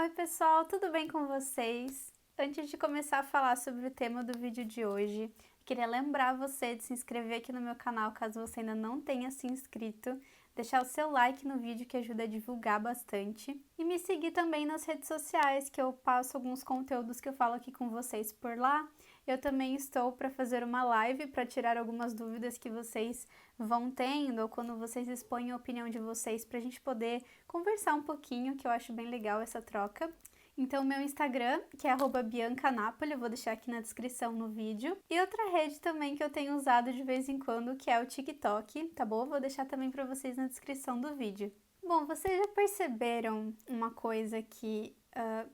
Oi pessoal, tudo bem com vocês? Antes de começar a falar sobre o tema do vídeo de hoje, queria lembrar você de se inscrever aqui no meu canal caso você ainda não tenha se inscrito, deixar o seu like no vídeo que ajuda a divulgar bastante e me seguir também nas redes sociais que eu passo alguns conteúdos que eu falo aqui com vocês por lá. Eu também estou para fazer uma live para tirar algumas dúvidas que vocês vão tendo ou quando vocês expõem a opinião de vocês para a gente poder conversar um pouquinho, que eu acho bem legal essa troca. Então, meu Instagram, que é @biancanapoli, eu vou deixar aqui na descrição no vídeo. E outra rede também que eu tenho usado de vez em quando, que é o TikTok, tá bom? Vou deixar também para vocês na descrição do vídeo. Bom, vocês já perceberam uma coisa que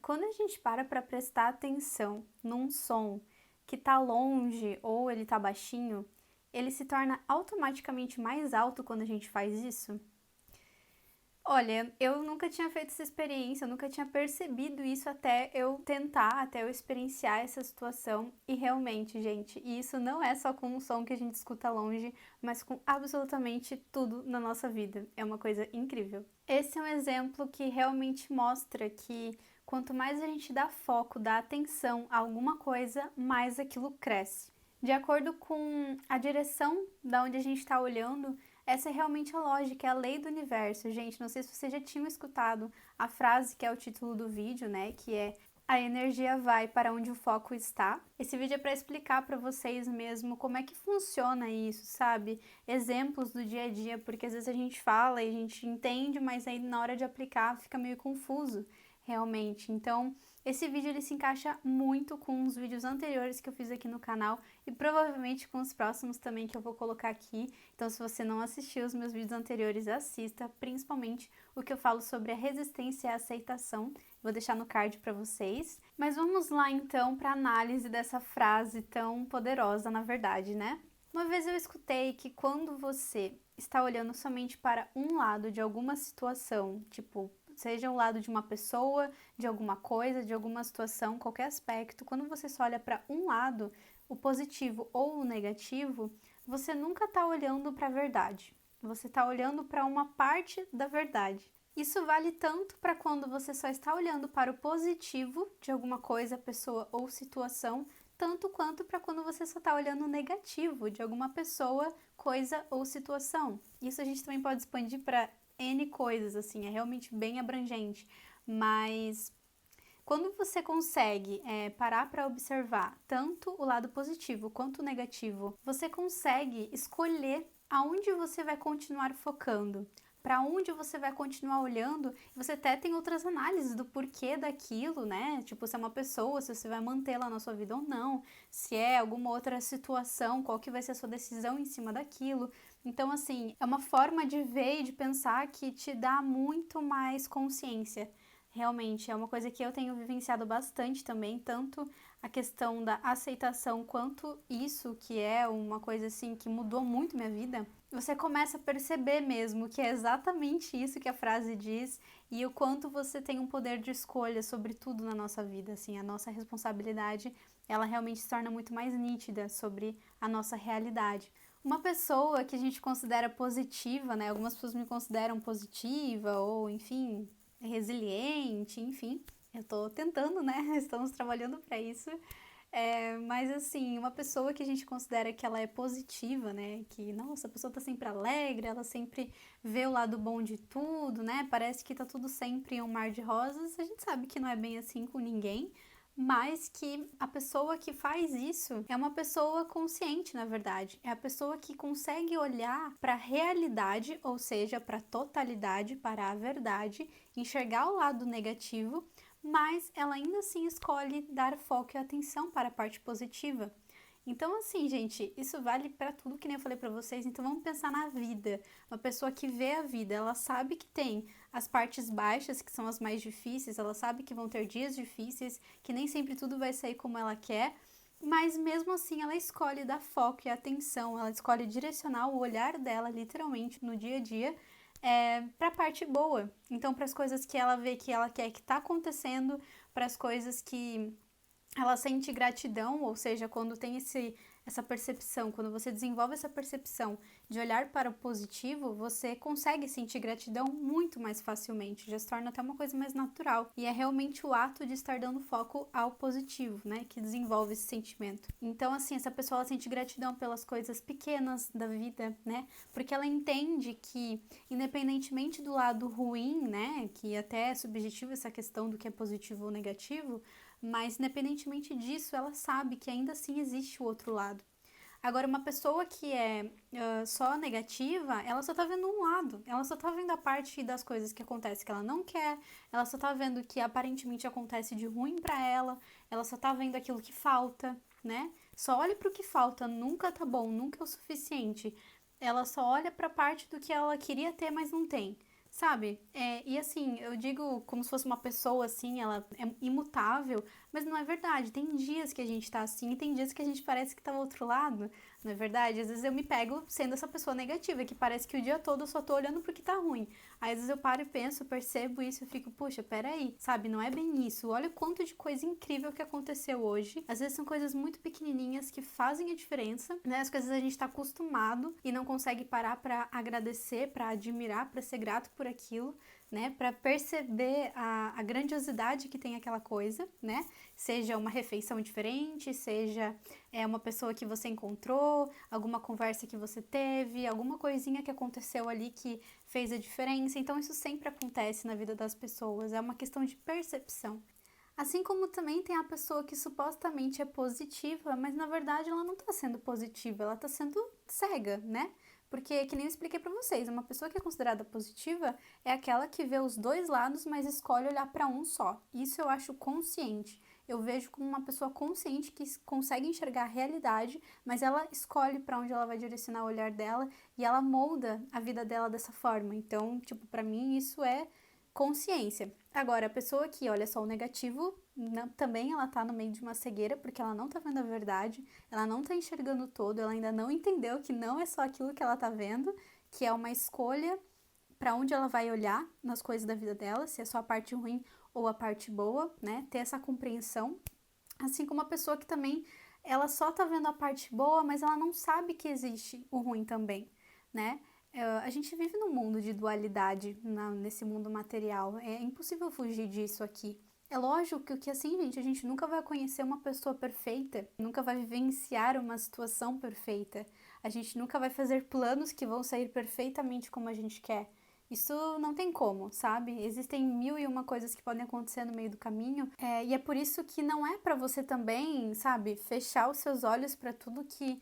quando a gente para prestar atenção num som que tá longe ou ele tá baixinho, ele se torna automaticamente mais alto quando a gente faz isso? Olha, eu nunca tinha feito essa experiência, eu nunca tinha percebido isso até eu tentar, até eu experienciar essa situação. E realmente, gente, isso não é só com o som que a gente escuta longe, mas com absolutamente tudo na nossa vida. É uma coisa incrível. Esse é um exemplo que realmente mostra que quanto mais a gente dá foco, dá atenção a alguma coisa, mais aquilo cresce. De acordo com a direção da onde a gente está olhando, essa é realmente a lógica, é a lei do universo. Gente, não sei se vocês já tinham escutado a frase que é o título do vídeo, né? Que é a energia vai para onde o foco está. Esse vídeo é para explicar para vocês mesmo como é que funciona isso, sabe? Exemplos do dia a dia, porque às vezes a gente fala e a gente entende, mas aí na hora de aplicar fica meio confuso, realmente. Então, esse vídeo ele se encaixa muito com os vídeos anteriores que eu fiz aqui no canal e provavelmente com os próximos também que eu vou colocar aqui. Então, se você não assistiu os meus vídeos anteriores, assista, principalmente o que eu falo sobre a resistência e a aceitação. Vou deixar no card para vocês. Mas vamos lá então para a análise dessa frase tão poderosa, na verdade, né? Uma vez eu escutei que quando você está olhando somente para um lado de alguma situação, tipo, seja o lado de uma pessoa, de alguma coisa, de alguma situação, qualquer aspecto, quando você só olha para um lado, o positivo ou o negativo, você nunca está olhando para a verdade. Você está olhando para uma parte da verdade. Isso vale tanto para quando você só está olhando para o positivo de alguma coisa, pessoa ou situação, tanto quanto para quando você só está olhando o negativo de alguma pessoa, coisa ou situação. Isso a gente também pode expandir para N coisas, assim, é realmente bem abrangente, mas quando você consegue parar para observar tanto o lado positivo quanto o negativo, você consegue escolher aonde você vai continuar focando, para onde você vai continuar olhando, e você até tem outras análises do porquê daquilo, né? Tipo, se é uma pessoa, se você vai mantê-la na sua vida ou não, se é alguma outra situação, qual que vai ser a sua decisão em cima daquilo. Então, assim, é uma forma de ver e de pensar que te dá muito mais consciência. Realmente, é uma coisa que eu tenho vivenciado bastante também, tanto a questão da aceitação quanto isso, que é uma coisa assim que mudou muito minha vida. Você começa a perceber mesmo que é exatamente isso que a frase diz e o quanto você tem um poder de escolha sobre tudo na nossa vida, assim, a nossa responsabilidade, ela realmente se torna muito mais nítida sobre a nossa realidade. Uma pessoa que a gente considera positiva, né? Algumas pessoas me consideram positiva ou, enfim, resiliente, enfim. Eu tô tentando, né? Estamos trabalhando para isso. Mas assim, uma pessoa que a gente considera que ela é positiva, né? Que, nossa, a pessoa tá sempre alegre, ela sempre vê o lado bom de tudo, né? Parece que tá tudo sempre um mar de rosas. A gente sabe que não é bem assim com ninguém, mas que a pessoa que faz isso é uma pessoa consciente, na verdade. É a pessoa que consegue olhar para a realidade, ou seja, para a totalidade, para a verdade, enxergar o lado negativo, mas ela ainda assim escolhe dar foco e atenção para a parte positiva. Então, assim, gente, isso vale para tudo que nem eu falei para vocês. Então, vamos pensar na vida. Uma pessoa que vê a vida, ela sabe que tem as partes baixas, que são as mais difíceis, ela sabe que vão ter dias difíceis, que nem sempre tudo vai sair como ela quer, mas mesmo assim ela escolhe dar foco e atenção, ela escolhe direcionar o olhar dela, literalmente, no dia a dia, para a parte boa. Então, para as coisas que ela vê que ela quer que tá acontecendo, para as coisas que ela sente gratidão, ou seja, quando tem essa percepção, quando você desenvolve essa percepção de olhar para o positivo, você consegue sentir gratidão muito mais facilmente, já se torna até uma coisa mais natural. E é realmente o ato de estar dando foco ao positivo, né, que desenvolve esse sentimento. Então, assim, essa pessoa ela sente gratidão pelas coisas pequenas da vida, né, porque ela entende que, independentemente do lado ruim, né, que até é subjetivo essa questão do que é positivo ou negativo, mas independentemente disso, ela sabe que ainda assim existe o outro lado. Agora, uma pessoa que é só negativa, ela só tá vendo um lado, ela só tá vendo a parte das coisas que acontece que ela não quer, ela só tá vendo que aparentemente acontece de ruim pra ela só tá vendo aquilo que falta, né? Só olha pro que falta, nunca tá bom, nunca é o suficiente. Ela só olha pra parte do que ela queria ter, mas não tem. Sabe? E assim, eu digo como se fosse uma pessoa assim, ela é imutável, mas não é verdade. Tem dias que a gente tá assim e tem dias que a gente parece que tá ao outro lado, não é verdade? Às vezes eu me pego sendo essa pessoa negativa, que parece que o dia todo eu só tô olhando pro que tá ruim. Aí às vezes eu paro e penso, percebo isso e fico, puxa, peraí, sabe? Não é bem isso. Olha o quanto de coisa incrível que aconteceu hoje. Às vezes são coisas muito pequenininhas que fazem a diferença, né? As coisas a gente tá acostumado e não consegue parar pra agradecer, pra admirar, pra ser grato por aquilo, né? Para perceber a grandiosidade que tem aquela coisa, né? Seja uma refeição diferente, seja uma pessoa que você encontrou, alguma conversa que você teve, alguma coisinha que aconteceu ali que fez a diferença. Então, isso sempre acontece na vida das pessoas, é uma questão de percepção. Assim como também tem a pessoa que supostamente é positiva, mas na verdade ela não tá sendo positiva, ela tá sendo cega, né? Porque, que nem eu expliquei pra vocês, uma pessoa que é considerada positiva é aquela que vê os dois lados, mas escolhe olhar pra um só. Isso eu acho consciente. Eu vejo como uma pessoa consciente que consegue enxergar a realidade, mas ela escolhe pra onde ela vai direcionar o olhar dela e ela molda a vida dela dessa forma. Então, tipo, pra mim isso é consciência. Agora, a pessoa que olha só o negativo, também ela tá no meio de uma cegueira, porque ela não tá vendo a verdade, ela não tá enxergando o todo, ela ainda não entendeu que não é só aquilo que ela tá vendo, que é uma escolha para onde ela vai olhar nas coisas da vida dela, se é só a parte ruim ou a parte boa, né? Ter essa compreensão. Assim como a pessoa que também, ela só tá vendo a parte boa, mas ela não sabe que existe o ruim também, né? A gente vive num mundo de dualidade, nesse mundo material. É impossível fugir disso aqui. É lógico que assim, gente, a gente nunca vai conhecer uma pessoa perfeita, nunca vai vivenciar uma situação perfeita. A gente nunca vai fazer planos que vão sair perfeitamente como a gente quer. Isso não tem como, sabe? Existem mil e uma coisas que podem acontecer no meio do caminho, e é por isso que não é pra você também, sabe, fechar os seus olhos pra tudo que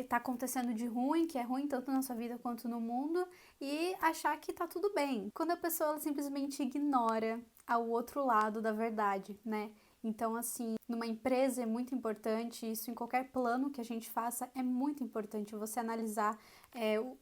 tá acontecendo de ruim, que é ruim tanto na sua vida quanto no mundo, e achar que tá tudo bem. Quando a pessoa ela simplesmente ignora ao outro lado da verdade, né? Então, assim, numa empresa é muito importante, isso em qualquer plano que a gente faça é muito importante você analisar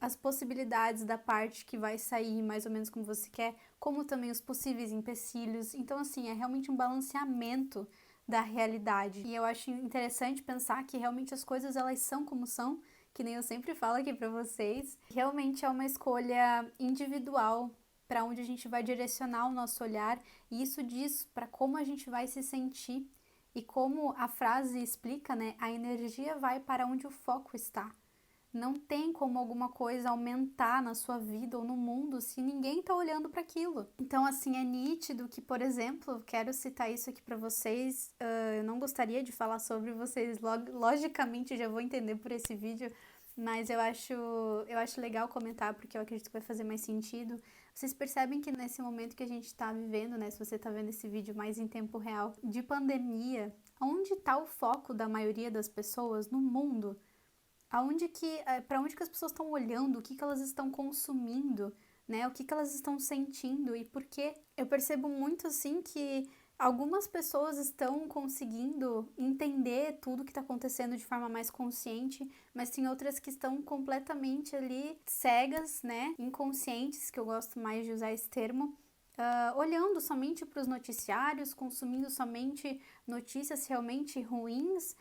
as possibilidades da parte que vai sair mais ou menos como você quer, como também os possíveis empecilhos. Então, assim, é realmente um balanceamento da realidade. E eu acho interessante pensar que realmente as coisas elas são como são, que nem eu sempre falo aqui pra vocês. Realmente é uma escolha individual para onde a gente vai direcionar o nosso olhar, e isso diz para como a gente vai se sentir. E como a frase explica, né, a energia vai para onde o foco está. Não tem como alguma coisa aumentar na sua vida ou no mundo se ninguém tá olhando para aquilo. Então, assim, é nítido que, por exemplo, quero citar isso aqui para vocês. Eu não gostaria de falar sobre vocês, logicamente já vou entender por esse vídeo, mas eu acho legal comentar porque eu acredito que vai fazer mais sentido. Vocês percebem que nesse momento que a gente tá vivendo, né, se você tá vendo esse vídeo mais em tempo real, de pandemia, onde tá o foco da maioria das pessoas no mundo? Para onde que as pessoas estão olhando, o que que elas estão consumindo, né? O que que elas estão sentindo e por quê? Eu percebo muito assim que algumas pessoas estão conseguindo entender tudo que está acontecendo de forma mais consciente, mas tem outras que estão completamente ali cegas, né? Inconscientes, que eu gosto mais de usar esse termo. olhando somente para os noticiários, consumindo somente notícias realmente ruins,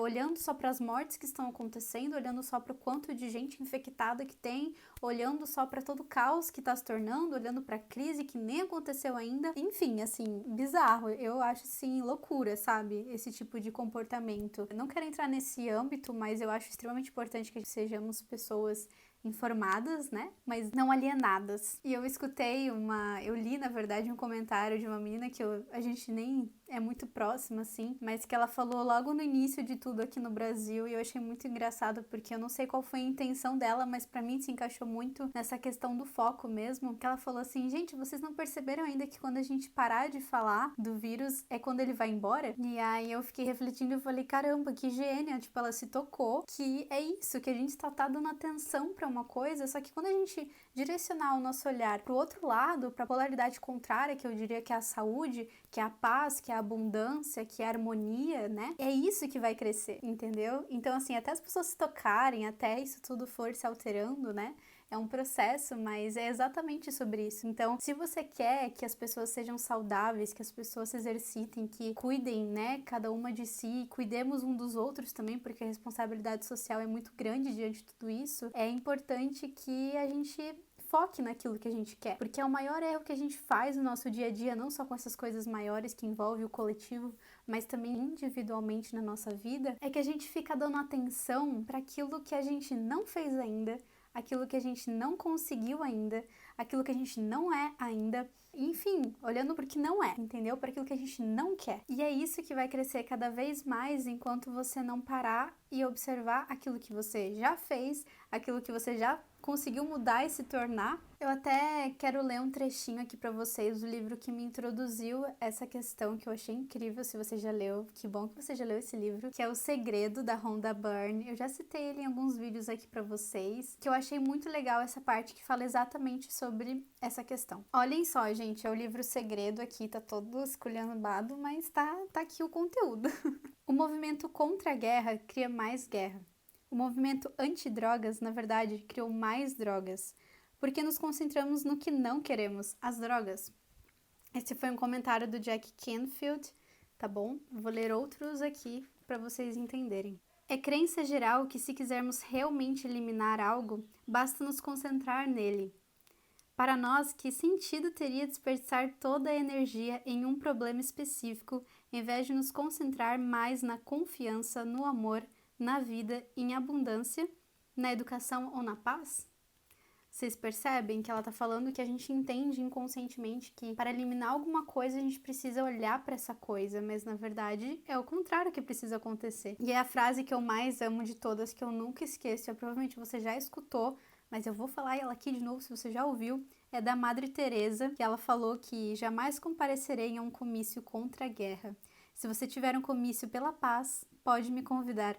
olhando só para as mortes que estão acontecendo, olhando só para o quanto de gente infectada que tem, olhando só para todo o caos que está se tornando, olhando para a crise que nem aconteceu ainda. Enfim, assim, bizarro. Eu acho, assim, loucura, sabe? Esse tipo de comportamento. Eu não quero entrar nesse âmbito, mas eu acho extremamente importante que sejamos pessoas informadas, né? Mas não alienadas. E eu li, na verdade, um comentário de uma menina que a gente nem é muito próxima, assim, mas que ela falou logo no início de tudo aqui no Brasil, e eu achei muito engraçado, porque eu não sei qual foi a intenção dela, mas pra mim se encaixou muito nessa questão do foco mesmo, que ela falou assim, gente, vocês não perceberam ainda que quando a gente parar de falar do vírus é quando ele vai embora? E aí eu fiquei refletindo e falei, caramba, que gênia, tipo, ela se tocou que é isso, que a gente tá dando atenção pra uma coisa, só que quando a gente direcionar o nosso olhar pro outro lado, pra polaridade contrária, que eu diria que é a saúde, que é a paz, que é a abundância, que é a harmonia, né? É isso que vai crescer, entendeu? Então, assim, até as pessoas se tocarem, até isso tudo for se alterando, né? É um processo, mas é exatamente sobre isso. Então, se você quer que as pessoas sejam saudáveis, que as pessoas se exercitem, que cuidem, né, cada uma de si, cuidemos um dos outros também, porque a responsabilidade social é muito grande diante de tudo isso, é importante que a gente foque naquilo que a gente quer, porque é o maior erro que a gente faz no nosso dia a dia, não só com essas coisas maiores que envolvem o coletivo, mas também individualmente na nossa vida, é que a gente fica dando atenção para aquilo que a gente não fez ainda, aquilo que a gente não conseguiu ainda, aquilo que a gente não é ainda, enfim, olhando para o que não é, entendeu? Para aquilo que a gente não quer. E é isso que vai crescer cada vez mais enquanto você não parar e observar aquilo que você já fez, aquilo que você já conseguiu mudar e se tornar. Eu até quero ler um trechinho aqui para vocês do livro que me introduziu essa questão, que eu achei incrível. Se você já leu, que bom que você já leu esse livro, que é O Segredo, da Rhonda Byrne. Eu já citei ele em alguns vídeos aqui para vocês, que eu achei muito legal essa parte que fala exatamente sobre essa questão. Olhem só, gente, é o livro Segredo aqui, tá todo esculhambado, mas tá aqui o conteúdo. O movimento contra a guerra cria mais guerra. O movimento anti-drogas, na verdade, criou mais drogas, porque nos concentramos no que não queremos, as drogas. Esse foi um comentário do Jack Canfield, tá bom? Vou ler outros aqui para vocês entenderem. É crença geral que se quisermos realmente eliminar algo, basta nos concentrar nele. Para nós, que sentido teria desperdiçar toda a energia em um problema específico, em vez de nos concentrar mais na confiança, no amor, na vida, em abundância, na educação ou na paz? Vocês percebem que ela tá falando que a gente entende inconscientemente que para eliminar alguma coisa a gente precisa olhar para essa coisa, mas na verdade é o contrário que precisa acontecer. E é a frase que eu mais amo de todas, que eu nunca esqueço, provavelmente você já escutou, mas eu vou falar ela aqui de novo se você já ouviu, é da Madre Teresa, que ela falou que jamais comparecerei a um comício contra a guerra. Se você tiver um comício pela paz, pode me convidar.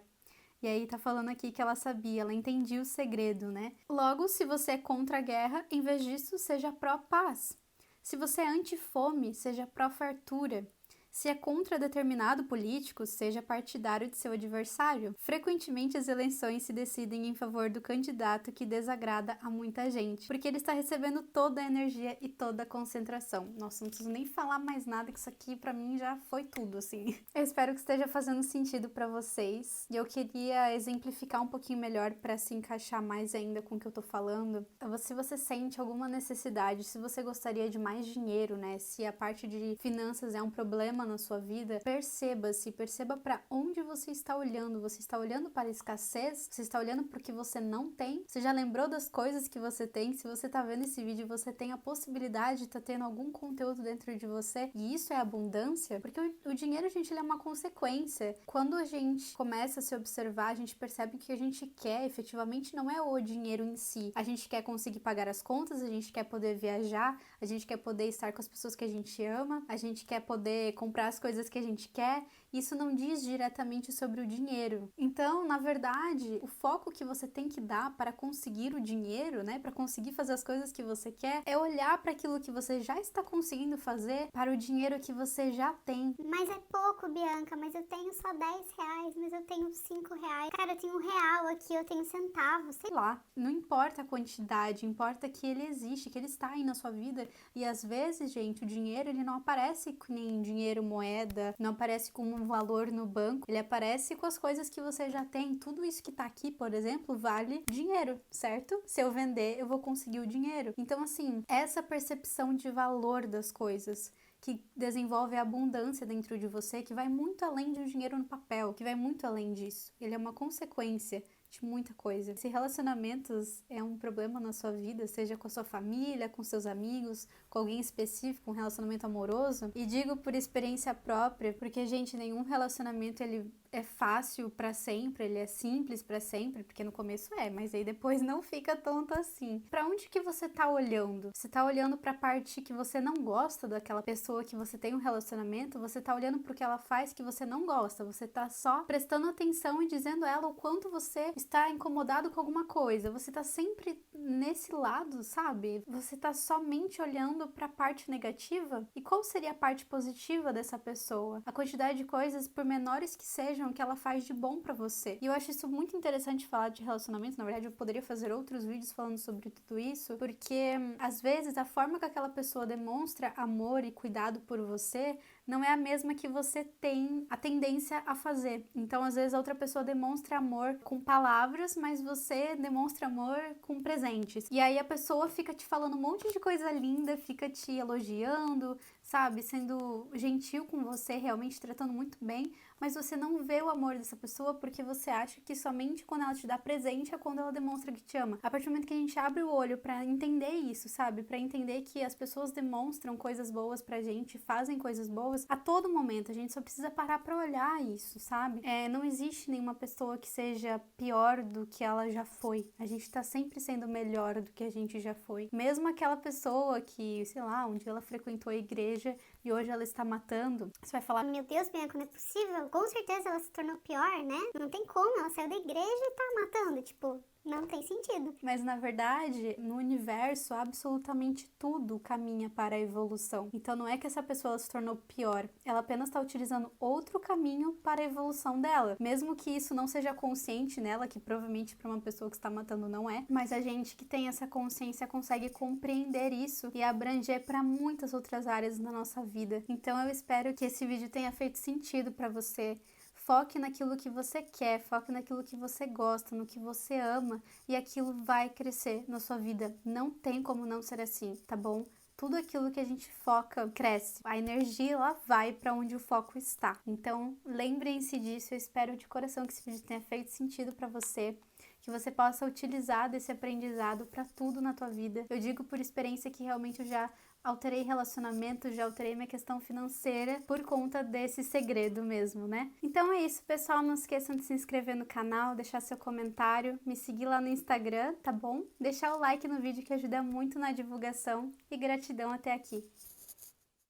E aí tá falando aqui que ela sabia, ela entendia o segredo, né? Logo, se você é contra a guerra, em vez disso, seja pró-paz. Se você é anti-fome, seja pró-fartura. Se é contra determinado político, seja partidário de seu adversário. Frequentemente as eleições se decidem em favor do candidato que desagrada a muita gente, porque ele está recebendo toda a energia e toda a concentração. Nossa, não preciso nem falar mais nada, que isso aqui pra mim já foi tudo, assim. Eu espero que esteja fazendo sentido pra vocês, e eu queria exemplificar um pouquinho melhor pra se encaixar mais ainda com o que eu tô falando. Se você sente alguma necessidade, se você gostaria de mais dinheiro, né, se a parte de finanças é um problema na sua vida, perceba para onde você está olhando. Você está olhando para a escassez? Você está olhando para o que você não tem? Você já lembrou das coisas que você tem? Se você está vendo esse vídeo, você tem a possibilidade de estar tendo algum conteúdo dentro de você, e isso é abundância, porque o dinheiro, gente, ele é uma consequência. Quando a gente começa a se observar, a gente percebe que o que a gente quer efetivamente não é o dinheiro em si. A gente quer conseguir pagar as contas, a gente quer poder viajar, a gente quer poder estar com as pessoas que a gente ama, a gente quer poder comprar comprar as coisas que a gente quer, isso não diz diretamente sobre o dinheiro. Então, na verdade, o foco que você tem que dar para conseguir o dinheiro, né, para conseguir fazer as coisas que você quer, é olhar para aquilo que você já está conseguindo fazer, para o dinheiro que você já tem. Mas é pouco, Bianca, mas eu tenho só 10 reais, mas eu tenho 5 reais. Cara, eu tenho R$1 aqui, eu tenho centavos, sei Sei lá, não importa a quantidade, importa que ele existe, que ele está aí na sua vida. E às vezes, gente, o dinheiro ele não aparece com nem dinheiro, moeda, não aparece como um valor no banco, ele aparece com as coisas que você já tem. Tudo isso que tá aqui, por exemplo, vale dinheiro, certo? Se eu vender, eu vou conseguir o dinheiro. Então, assim, essa percepção de valor das coisas que desenvolve a abundância dentro de você, que vai muito além de um dinheiro no papel, que vai muito além disso. Ele é uma consequência de muita coisa. Se relacionamentos é um problema na sua vida, seja com a sua família, com seus amigos, com alguém específico, um relacionamento amoroso, e digo por experiência própria, porque, gente, nenhum relacionamento ele é fácil pra sempre, ele é simples pra sempre, porque no começo mas aí depois não fica tanto assim. Pra onde que você tá olhando? Você tá olhando pra parte que você não gosta daquela pessoa que você tem um relacionamento? Você tá olhando pro que ela faz que você não gosta? Você tá só prestando atenção e dizendo a ela o quanto você está incomodado com alguma coisa? Você tá sempre nesse lado, sabe? Você tá somente olhando pra parte negativa? E qual seria a parte positiva dessa pessoa? A quantidade de coisas, por menores que sejam, que ela faz de bom pra você. E eu acho isso muito interessante falar de relacionamentos. Na verdade, eu poderia fazer outros vídeos falando sobre tudo isso, porque às vezes a forma que aquela pessoa demonstra amor e cuidado por você não é a mesma que você tem a tendência a fazer. Então, às vezes, a outra pessoa demonstra amor com palavras, mas você demonstra amor com presentes. E aí a pessoa fica te falando um monte de coisa linda, fica te elogiando, sabe? Sendo gentil com você, realmente tratando muito bem, mas você não vê o amor dessa pessoa porque você acha que somente quando ela te dá presente é quando ela demonstra que te ama. A partir do momento que a gente abre o olho pra entender isso, sabe? Pra entender que as pessoas demonstram coisas boas pra gente, fazem coisas boas a todo momento. A gente só precisa parar pra olhar isso, sabe? Não existe nenhuma pessoa que seja pior do que ela já foi. A gente tá sempre sendo melhor do que a gente já foi. Mesmo aquela pessoa que, sei lá, um dia ela frequentou a igreja e hoje ela está matando, você vai falar: Meu Deus, Bianca, não é possível. Com certeza ela se tornou pior, né? Não tem como, ela saiu da igreja e tá matando, tipo... Não tem sentido. Mas na verdade, no universo, absolutamente tudo caminha para a evolução. Então não é que essa pessoa se tornou pior, ela apenas está utilizando outro caminho para a evolução dela. Mesmo que isso não seja consciente nela, que provavelmente para uma pessoa que está matando não é, mas a gente que tem essa consciência consegue compreender isso e abranger para muitas outras áreas da nossa vida. Então eu espero que esse vídeo tenha feito sentido para você. Foque naquilo que você quer, foque naquilo que você gosta, no que você ama, e aquilo vai crescer na sua vida. Não tem como não ser assim, tá bom? Tudo aquilo que a gente foca cresce. A energia ela vai para onde o foco está. Então, lembrem-se disso. Eu espero de coração que esse vídeo tenha feito sentido para você, que você possa utilizar desse aprendizado para tudo na tua vida. Eu digo por experiência que realmente eu já alterei relacionamento, já alterei minha questão financeira por conta desse segredo mesmo, né? Então é isso, pessoal. Não esqueçam de se inscrever no canal, deixar seu comentário, me seguir lá no Instagram, tá bom? Deixar o like no vídeo que ajuda muito na divulgação e gratidão até aqui.